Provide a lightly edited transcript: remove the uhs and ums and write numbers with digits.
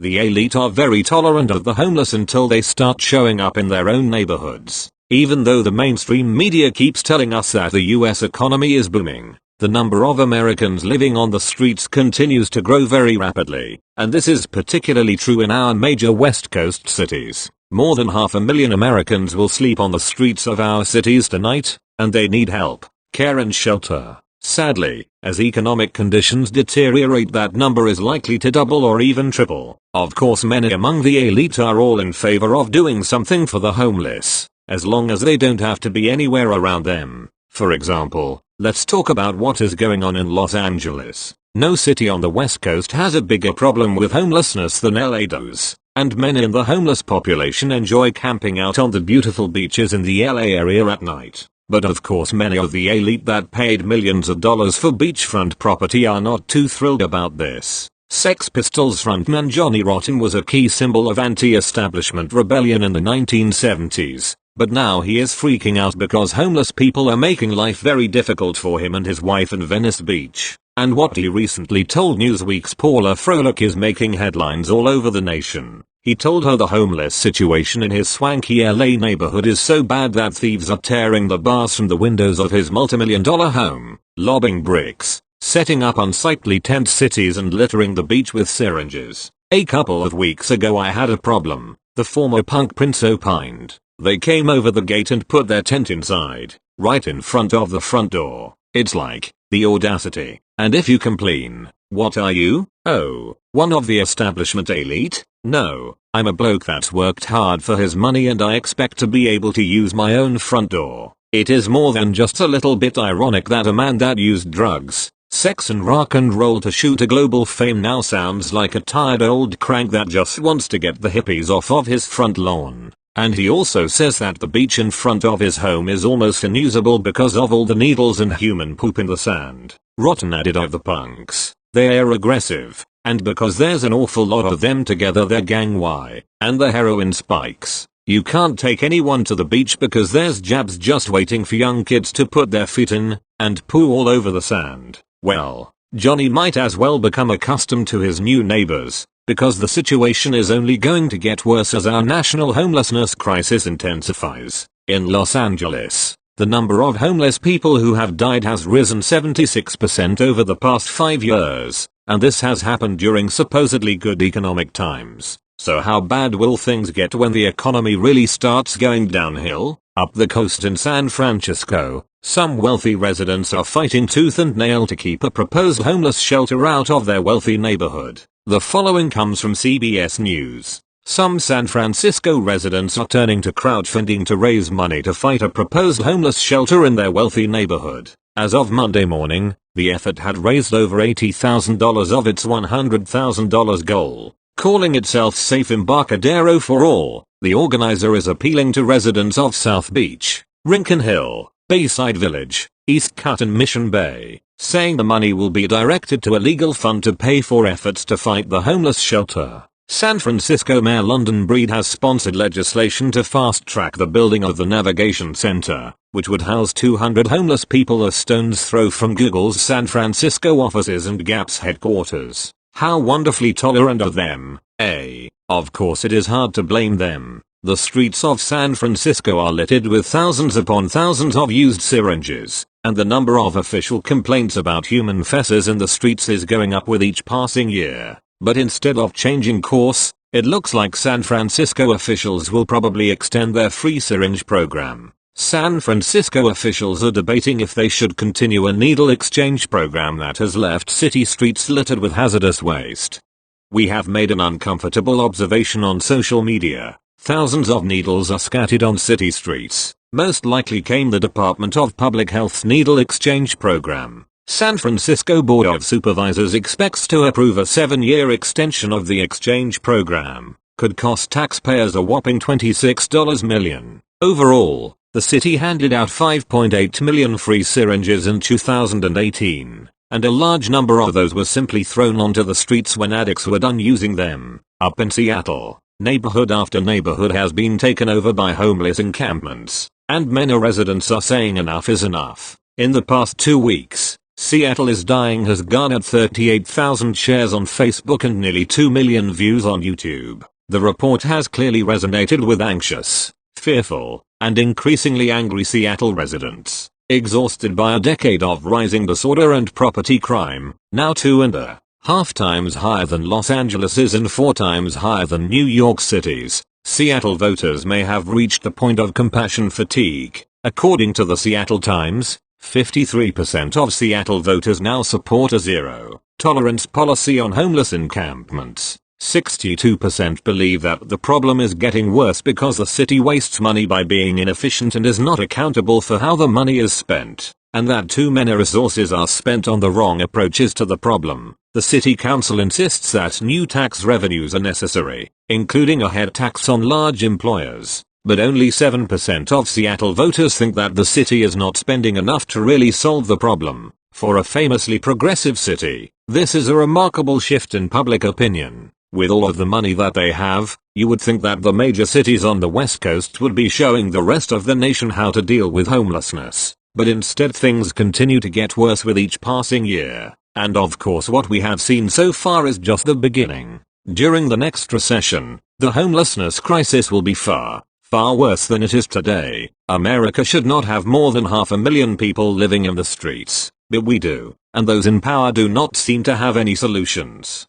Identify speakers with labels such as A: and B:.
A: The elite are very tolerant of the homeless until they start showing up in their own neighborhoods. Even though the mainstream media keeps telling us that the US economy is booming, the number of Americans living on the streets continues to grow very rapidly, and this is particularly true in our major West Coast cities. More than 500,000 Americans will sleep on the streets of our cities tonight, and they need help, care and shelter. Sadly, as economic conditions deteriorate, that number is likely to double or even triple. Of course, many among the elite are all in favor of doing something for the homeless, as long as they don't have to be anywhere around them. For example, let's talk about what is going on in Los Angeles. No city on the West Coast has a bigger problem with homelessness than LA does, and many in the homeless population enjoy camping out on the beautiful beaches in the LA area at night. But of course, many of the elite that paid millions of dollars for beachfront property are not too thrilled about this. Sex Pistols frontman Johnny Rotten was a key symbol of anti-establishment rebellion in the 1970s. But now he is freaking out because homeless people are making life very difficult for him and his wife in Venice Beach. And what he recently told Newsweek's Paula Froelich is making headlines all over the nation. He told her the homeless situation in his swanky LA neighborhood is so bad that thieves are tearing the bars from the windows of his multimillion-dollar home, lobbing bricks, setting up unsightly tent cities and littering the beach with syringes. A couple of weeks ago I had a problem, the former punk prince opined. They came over the gate and put their tent inside, right in front of the front door. It's like, the audacity. And if you complain, what are you? Oh, one of the establishment elite? No, I'm a bloke that's worked hard for his money and I expect to be able to use my own front door. It is more than just a little bit ironic that a man that used drugs, sex and rock and roll to shoot a global fame now sounds like a tired old crank that just wants to get the hippies off of his front lawn. And he also says that the beach in front of his home is almost unusable because of all the needles and human poop in the sand. Rotten added of the punks, they are aggressive, and because there's an awful lot of them together they're gang Y, and the heroin spikes. You can't take anyone to the beach because there's jabs just waiting for young kids to put their feet in, and poo all over the sand. Well, Johnny might as well become accustomed to his new neighbors, because the situation is only going to get worse as our national homelessness crisis intensifies. In Los Angeles, the number of homeless people who have died has risen 76% over the past 5 years, and this has happened during supposedly good economic times. So how bad will things get when the economy really starts going downhill? Up the coast in San Francisco, some wealthy residents are fighting tooth and nail to keep a proposed homeless shelter out of their wealthy neighborhood. The following comes from CBS News. Some San Francisco residents are turning to crowdfunding to raise money to fight a proposed homeless shelter in their wealthy neighborhood. As of Monday morning, the effort had raised over $80,000 of its $100,000 goal. Calling itself Safe Embarcadero for All, the organizer is appealing to residents of South Beach, Rincon Hill, Bayside Village, East Cut and Mission Bay, saying the money will be directed to a legal fund to pay for efforts to fight the homeless shelter. San Francisco Mayor London Breed has sponsored legislation to fast-track the building of the Navigation Center, which would house 200 homeless people a stone's throw from Google's San Francisco offices and Gap's headquarters. How wonderfully tolerant of them, eh? Of course it is hard to blame them. The streets of San Francisco are littered with thousands upon thousands of used syringes, and the number of official complaints about human feces in the streets is going up with each passing year. But instead of changing course, it looks like San Francisco officials will probably extend their free syringe program. San Francisco officials are debating if they should continue a needle exchange program that has left city streets littered with hazardous waste. We have made an uncomfortable observation on social media. Thousands of needles are scattered on city streets. Most likely came the Department of Public Health's needle exchange program. San Francisco Board of Supervisors expects to approve a 7-year extension of the exchange program. Could cost taxpayers a whopping $26 million. Overall, the city handed out 5.8 million free syringes in 2018, and a large number of those were simply thrown onto the streets when addicts were done using them. Up in Seattle, neighborhood after neighborhood has been taken over by homeless encampments, and many residents are saying enough is enough. In the past 2 weeks, Seattle is Dying has garnered 38,000 shares on Facebook and nearly 2 million views on YouTube. The report has clearly resonated with anxious, fearful, and increasingly angry Seattle residents, exhausted by a decade of rising disorder and property crime, now 2.5 times higher than Los Angeles's and 4 times higher than New York City's. Seattle voters may have reached the point of compassion fatigue. According to the Seattle Times, 53% of Seattle voters now support a zero-tolerance policy on homeless encampments. 62% believe that the problem is getting worse because the city wastes money by being inefficient and is not accountable for how the money is spent, and that too many resources are spent on the wrong approaches to the problem. The city council insists that new tax revenues are necessary, including a head tax on large employers. But only 7% of Seattle voters think that the city is not spending enough to really solve the problem. For a famously progressive city, this is a remarkable shift in public opinion. With all of the money that they have, you would think that the major cities on the West Coast would be showing the rest of the nation how to deal with homelessness. But instead things continue to get worse with each passing year. And of course what we have seen so far is just the beginning. During the next recession, the homelessness crisis will be far worse than it is today. America should not have more than 500,000 people living in the streets, but we do, and those in power do not seem to have any solutions.